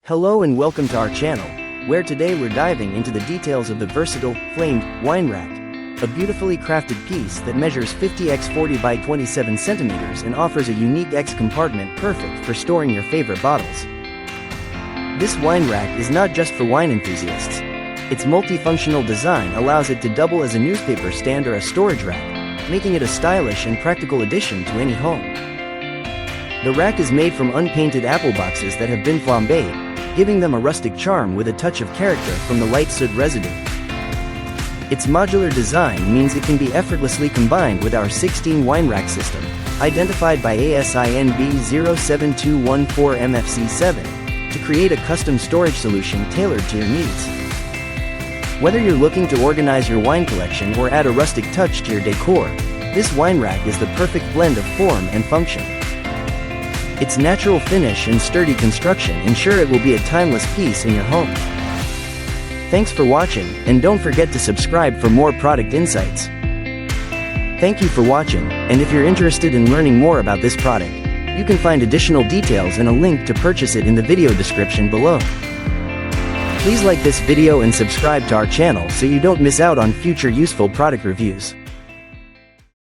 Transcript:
Hello and welcome to our channel, where today we're diving into the details of the versatile, flamed, wine rack, a beautifully crafted piece that measures 50 x 40 by 27 centimeters and offers a unique X compartment perfect for storing your favorite bottles. This wine rack is not just for wine enthusiasts. Its multifunctional design allows it to double as a newspaper stand or a storage rack, making it a stylish and practical addition to any home. The rack is made from unpainted apple boxes that have been flambéed, giving them a rustic charm with a touch of character from the light soot residue. Its modular design means it can be effortlessly combined with our 16 wine rack system, identified by ASIN B07214MFC7, to create a custom storage solution tailored to your needs. Whether you're looking to organize your wine collection or add a rustic touch to your decor, this wine rack is the perfect blend of form and function. Its natural finish and sturdy construction ensure it will be a timeless piece in your home. Thanks for watching, and don't forget to subscribe for more product insights. Thank you for watching, and if you're interested in learning more about this product, you can find additional details and a link to purchase it in the video description below. Please like this video and subscribe to our channel so you don't miss out on future useful product reviews.